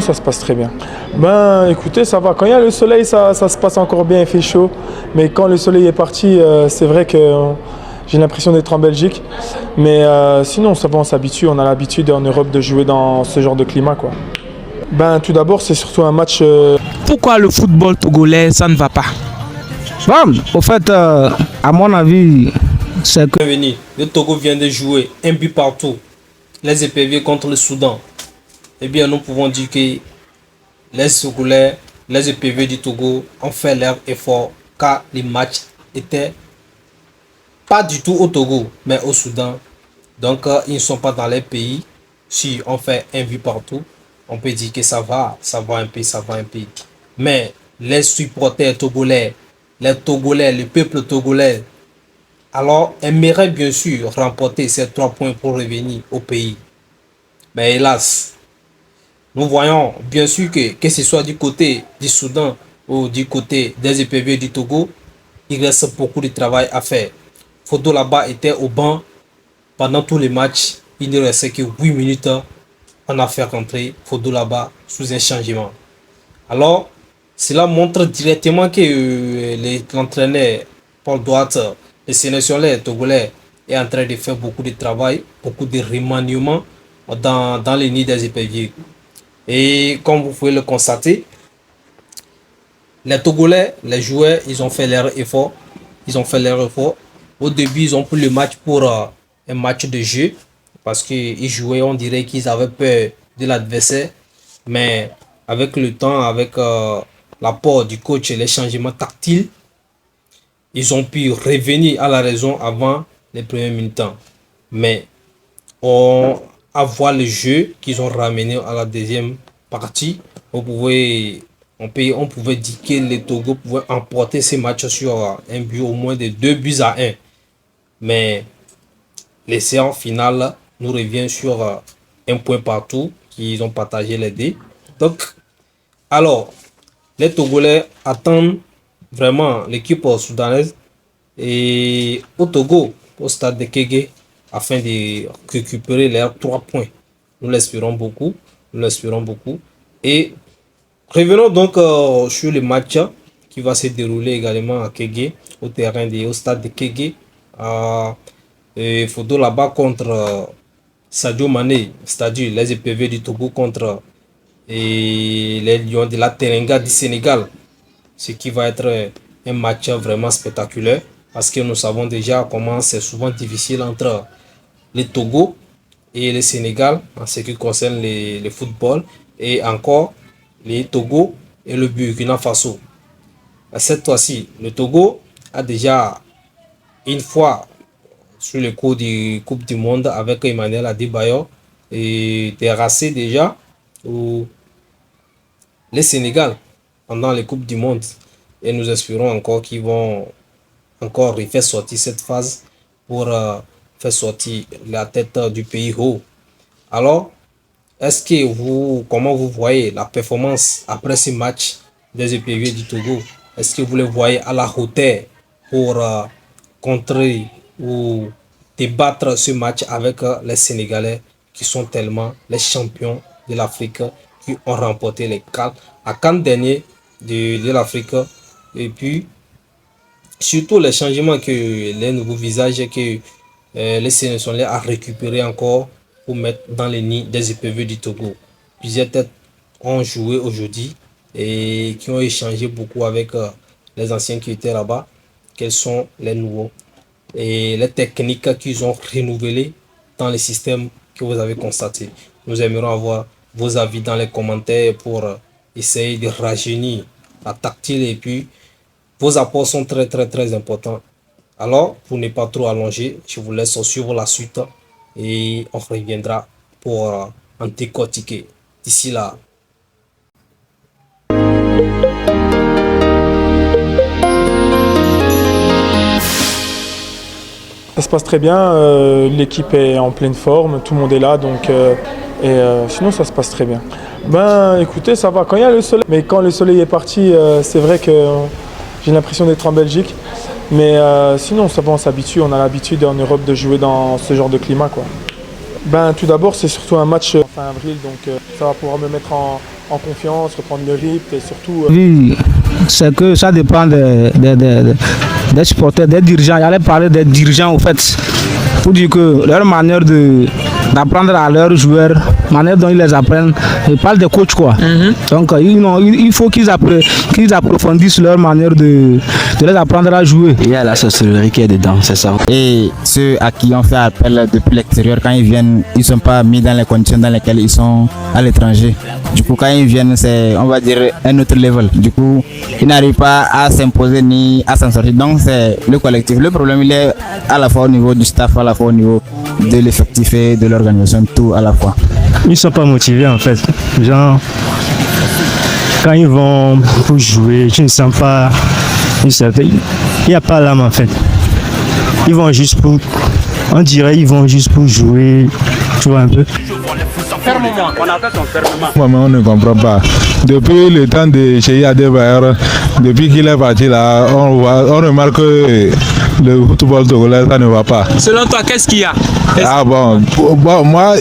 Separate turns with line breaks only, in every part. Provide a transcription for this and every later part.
Ça se passe très bien. Ben écoutez, ça va. Quand il y a le soleil, ça se passe encore bien, il fait chaud. Mais quand le soleil est parti, c'est vrai que j'ai l'impression d'être en Belgique. Mais sinon, ça va, on s'habitue. On a l'habitude en Europe de jouer dans ce genre de climat, quoi. Ben tout d'abord, c'est surtout un match.
Pourquoi le football togolais, ça ne va pas?
Bon, au fait, à mon avis, c'est que
Bienvenue. Le Togo vient de jouer un but partout. Les éperviers contre le Soudan. Eh bien, nous pouvons dire que les Togolais, les éperviers du Togo ont fait leur effort car les matchs étaient pas du tout au Togo, mais au Soudan. Donc, ils ne sont pas dans les pays. Si on fait un but partout, on peut dire que ça va un peu, ça va un peu. Mais les supporters togolais, les Togolais, le peuple togolais, alors aimeraient bien sûr remporter ces 3 points pour revenir au pays. Mais hélas, nous voyons bien sûr que ce soit du côté du Soudan ou du côté des éperviers du Togo, il reste beaucoup de travail à faire. Fodo là-bas était au banc pendant tous les matchs. Il ne restait que 8 minutes. On a fait rentrer Fodo là-bas sous un changement. Alors, cela montre directement que l'entraîneur Paul Duarte, le sélectionneur togolais, est en train de faire beaucoup de travail, beaucoup de remaniements dans les nids des éperviers. Et comme vous pouvez le constater, les Togolais, les joueurs, ils ont fait leur effort. Ils ont fait leur effort. Au début, ils ont pris le match pour un match de jeu. Parce qu'ils jouaient, on dirait qu'ils avaient peur de l'adversaire. Mais avec le temps, avec l'apport du coach et les changements tactiles, ils ont pu revenir à la raison avant les premiers minutes. Mais à voir le jeu qu'ils ont ramené à la deuxième partie, on pouvait dire que les Togo pouvaient emporter ces matchs sur un but au moins de 2 buts à 1. Mais les séances finales nous revient sur un point partout qu'ils ont partagé les deux. Donc, alors, les Togolais attendent vraiment l'équipe soudanaise et au Togo, au stade de Kégué, afin de récupérer leurs 3 points. Nous l'espérons beaucoup. Nous l'espérons beaucoup. Et revenons donc sur le match qui va se dérouler également à Kégué, au stade de Kégué. Fodo là-bas contre Sadio Mané, c'est-à-dire les EPV du Togo contre les Lions de la Teranga du Sénégal. Ce qui va être un match vraiment spectaculaire parce que nous savons déjà comment c'est souvent difficile entre le Togo et le Sénégal en ce qui concerne le football et encore le Togo et le Burkina Faso. Cette fois-ci, le Togo a déjà une fois sur le cours de Coupe du Monde avec Emmanuel Adebayor et terrassé déjà au le Sénégal pendant les Coupes du Monde. Et nous espérons encore qu'ils vont encore refaire sortir cette phase pour faire sortir la tête du pays haut. Alors, comment vous voyez la performance après ce match des éperviers du Togo? Est-ce que vous les voyez à la hauteur pour contrer ou débattre ce match avec les Sénégalais qui sont tellement les champions de l'Afrique, qui ont remporté les CAN dernier de l'Afrique, et puis surtout les changements que les nouveaux visages que les sélectionnés a récupéré encore pour mettre dans les nids des éperviers du Togo. Plusieurs têtes ont joué aujourd'hui et qui ont échangé beaucoup avec les anciens qui étaient là-bas. Quels sont les nouveaux et les techniques qu'ils ont renouvelées dans les systèmes que vous avez constatés. Nous aimerions avoir vos avis dans les commentaires pour essayer de rajeunir la tactile, et puis vos apports sont très importants. Alors, pour ne pas trop allonger, je vous laisse suivre la suite et on reviendra pour en décortiquer. D'ici là,
Ça se passe très bien, l'équipe est en pleine forme, tout le monde est là, donc sinon ça se passe très bien. Ben écoutez, ça va quand il y a le soleil, mais quand le soleil est parti, c'est vrai que j'ai l'impression d'être en Belgique. Mais sinon ça va, on s'habitue, on a l'habitude en Europe de jouer dans ce genre de climat, quoi. Ben tout d'abord c'est surtout un match fin avril, donc ça va pouvoir me mettre en confiance, reprendre le rythme et surtout...
Oui, c'est que ça dépend des supporters, des dirigeants. J'allais parler des dirigeants au fait, pour dire que leur manière d'apprendre à leurs joueurs, manière dont ils les apprennent, je parle des coachs quoi. Donc il faut qu'ils approfondissent leur manière de les apprendre à jouer.
Il y a la sorcellerie qui est dedans, c'est ça. Et ceux à qui on fait appel depuis l'extérieur, quand ils viennent, ils ne sont pas mis dans les conditions dans lesquelles ils sont à l'étranger. Du coup, quand ils viennent, c'est, on va dire, un autre level. Du coup, ils n'arrivent pas à s'imposer ni à s'en sortir. Donc, c'est le collectif. Le problème, il est à la fois au niveau du staff, à la fois au niveau de l'effectif et de l'organisation, tout à la fois.
Ils ne sont pas motivés en fait. Genre, quand ils vont pour jouer, tu ne sens pas. Il n'y a pas l'âme en fait. Ils vont juste pour. On dirait ils vont juste pour jouer. Tu vois un peu.
Moi, on ne comprend pas. Depuis le temps de chez Adebayor, depuis qu'il est parti là, on remarque que le football togolais, ça ne va pas.
Selon toi, qu'est-ce qu'il y a?
Ah bon, moi,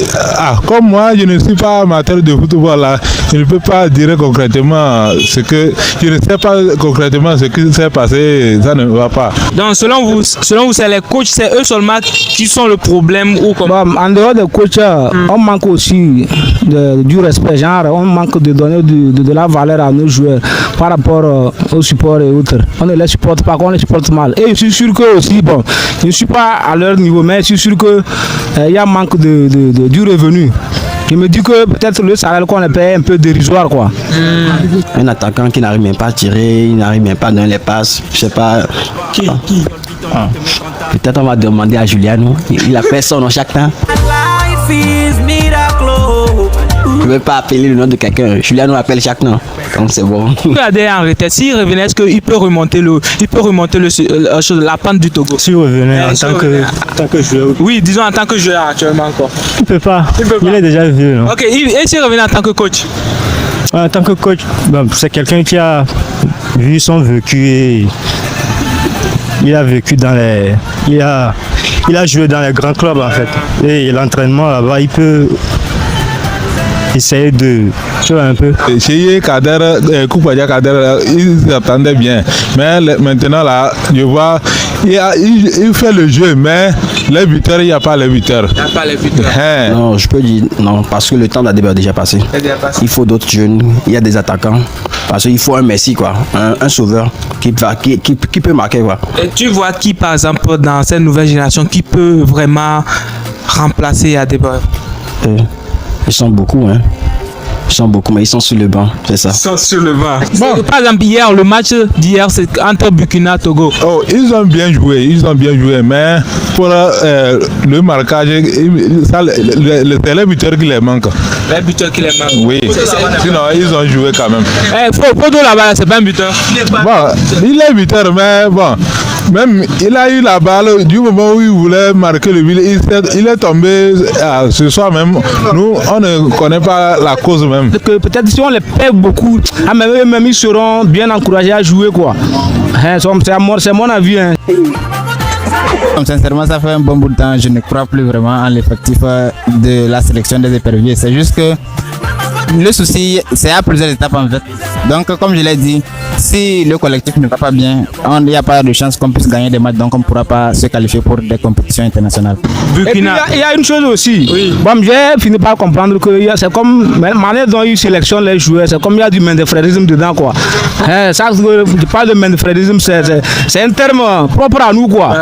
comme moi, je ne suis pas amateur de football là, je ne peux pas dire concrètement ce que, je ne sais pas concrètement ce qui s'est passé, ça ne va pas.
Donc selon vous, c'est les coachs, c'est eux seulement qui sont le problème ou comment?
Bon, en dehors des coachs, on manque aussi du respect, genre on manque de donner de la valeur à nos joueurs par rapport aux supports et autres. On ne les supporte pas, on les supporte mal. Et je suis sûr que aussi, bon, je ne suis pas à leur niveau, mais je suis sûr que il y a manque du revenu. Je me dis que peut-être le salaire qu'on les paye est un peu dérisoire quoi.
Un attaquant qui n'arrive même pas à tirer, il n'arrive même pas à donner les passes, je sais pas.
Qui?
Peut-être on va demander à Juliano, il appelle son nom chaque temps. Je ne veux pas appeler le nom de quelqu'un, Juliano appelle chaque nom, donc c'est bon.
Regardez en retard, s'il revenait, est-ce qu'il peut remonter la pente du Togo?
Si vous revenez en tant que joueur.
Oui, disons en tant que joueur actuellement encore.
Il ne peut pas. Il est déjà vieux. Non?
Ok, et s'il revenait en tant que coach?
En tant que coach, bon, c'est quelqu'un qui a vu son vécu et il a vécu dans les. Il a joué dans les grands clubs en fait. Et l'entraînement là-bas, il peut essayer de. Tu vois un peu.
Chez Kader, Koupadia Kader, ils s'attendaient bien. Mais maintenant là, je vois, il fait le jeu, mais les buteurs, il n'y a pas les buteurs.
Il n'y a pas les buteurs.
Non, je peux dire non, parce que le temps d'Adeba est déjà passé. Il faut d'autres jeunes, il y a des attaquants. Parce qu'il faut un Messi, quoi, un sauveur qui peut marquer. Quoi.
Et tu vois qui, par exemple, dans cette nouvelle génération, qui peut vraiment remplacer Adebayor?
Ils sont beaucoup, hein. Ils sont beaucoup, mais ils sont sur le banc, c'est ça.
Ils sont sur le banc. Bon. Par exemple, hier, le match d'hier, c'est entre Burkina et Togo.
Oh, ils ont bien joué, mais pour le marquage, c'est les buteurs qui les manquent.
Les buteurs qui les manquent.
Oui, sinon ils ont joué quand même.
Fodo là-bas, c'est pas un buteur.
Bon, il est buteur, mais bon, même il a eu la balle du moment où il voulait marquer le but, il est tombé ce soir même. Nous, on ne connaît pas la cause même.
Peut-être si on les paie beaucoup, même ils seront bien encouragés à jouer quoi. C'est mon avis. Hein.
Sincèrement, ça fait un bon bout de temps. Je ne crois plus vraiment en l'effectif de la sélection des éperviers. C'est juste que le souci, c'est à plusieurs étapes en fait. Donc, comme je l'ai dit, si le collectif ne va pas bien, il n'y a pas de chance qu'on puisse gagner des matchs, donc on ne pourra pas se qualifier pour des compétitions internationales.
Et puis, il y a une chose aussi. Oui. Bon, j'ai fini par comprendre que c'est comme la manière dont ils sélectionnent les joueurs, c'est comme il y a du main-de-frèrisme dedans quoi. Ça, je parle de main-de-frèrisme, c'est un terme propre à nous quoi.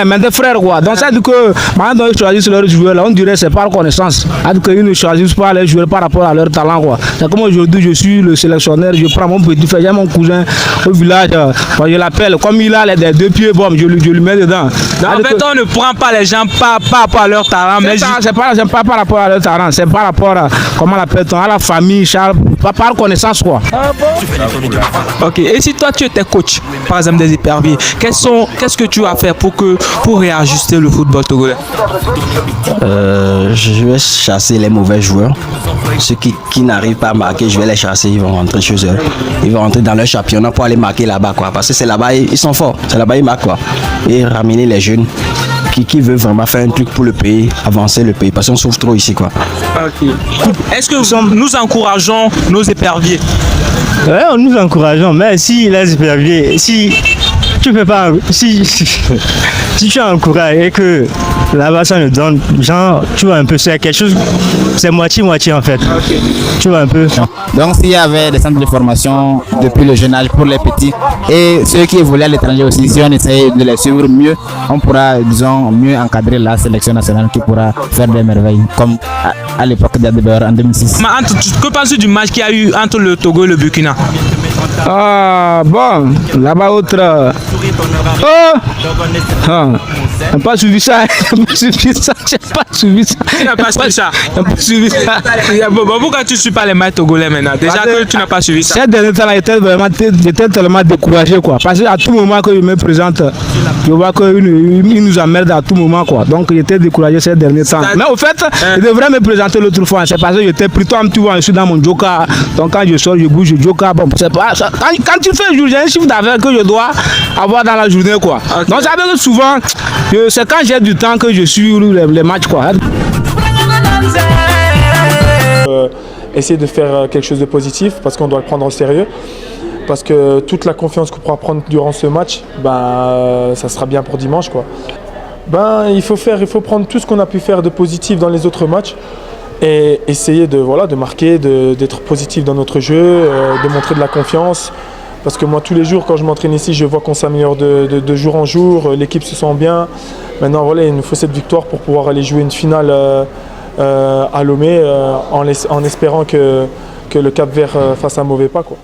Main-de-frère quoi. Donc ça dit que la manière dont ils choisissent leurs joueurs, là, on dirait que c'est par reconnaissance. Ils ne choisissent pas les joueurs par rapport à leur talent quoi. C'est comme aujourd'hui, je suis le sélectionneur, je prends mon petit frère, j'ai mon cousin au village, je l'appelle, comme il a les deux pieds, bon, je lui mets dedans.
En fait, on ne prend pas les gens par rapport à leur talent, mais
c'est pas par rapport à leur talent, c'est par rapport à, comment l'appelle-t-on, à la famille, par connaissance quoi.
Ok, et si toi tu étais coach, par exemple des éperviers, qu'est-ce que tu vas faire pour réajuster le football togolais?
Je vais chasser les mauvais joueurs. Ceux qui n'arrivent pas à marquer, je vais les chasser, ils vont rentrer chez eux. Ils vont rentrer dans leur championnat pour aller marquer là-bas quoi. Parce que c'est là-bas, ils sont forts. C'est là-bas ils marquent quoi. Et ramener les jeunes
qui veut vraiment faire un truc pour le pays, avancer le pays, parce qu'on souffre trop ici, quoi.
Ok. Est-ce que nous encourageons nos éperviers?
Ouais, nous encourageons, mais si les éperviers, si tu peux pas, si tu encourages et que là-bas ça ne donne, genre, tu vois un peu, c'est quelque chose, c'est moitié-moitié en fait.
Ok.
Tu vois un peu.
Donc s'il y avait des centres de formation depuis le jeune âge pour les petits et ceux qui évoluent à l'étranger aussi, si on essaye de les suivre mieux, on pourra, disons, mieux encadrer la sélection nationale qui pourra faire des merveilles, comme à l'époque d'Adebayor en 2006.
Que penses-tu du match qu'il y a eu entre le Togo et le Burkina?
Ah, bon, là-bas autre. Oh! Ah, j'ai pas suivi ça, j'ai pas suivi ça, j'ai pas suivi ça.
Tu n'as pas suivi ça?
J'ai pas suivi ça.
Bon, pourquoi tu ne suis pas les matchs togolais maintenant? Déjà que tu n'as pas suivi ça.
Ces derniers temps, j'étais tellement découragé, quoi. Parce qu'à tout moment que je me présente, je vois qu'il nous emmerde à tout moment, quoi. Donc j'étais découragé ces derniers temps. Mais au fait, je devrais me présenter l'autre fois. C'est parce que j'étais plutôt un petit peu, je suis dans mon joker. Donc quand je sors, je bouge, je joker. Bon, c'est pas ça. Quand tu fais un jour, j'ai un chiffre d'affaires que je dois avoir dans la journée, quoi. Okay. Donc ça veut dire que souvent, c'est quand j'ai du temps que je suis les matchs, quoi.
Essayer de faire quelque chose de positif parce qu'on doit le prendre au sérieux. Parce que toute la confiance qu'on pourra prendre durant ce match, ça sera bien pour dimanche, quoi. Il faut prendre tout ce qu'on a pu faire de positif dans les autres matchs et essayer de marquer, d'être positif dans notre jeu, de montrer de la confiance. Parce que moi, tous les jours, quand je m'entraîne ici, je vois qu'on s'améliore de jour en jour, l'équipe se sent bien. Maintenant, voilà, il nous faut cette victoire pour pouvoir aller jouer une finale à Lomé en espérant que le Cap-Vert fasse un mauvais pas, quoi.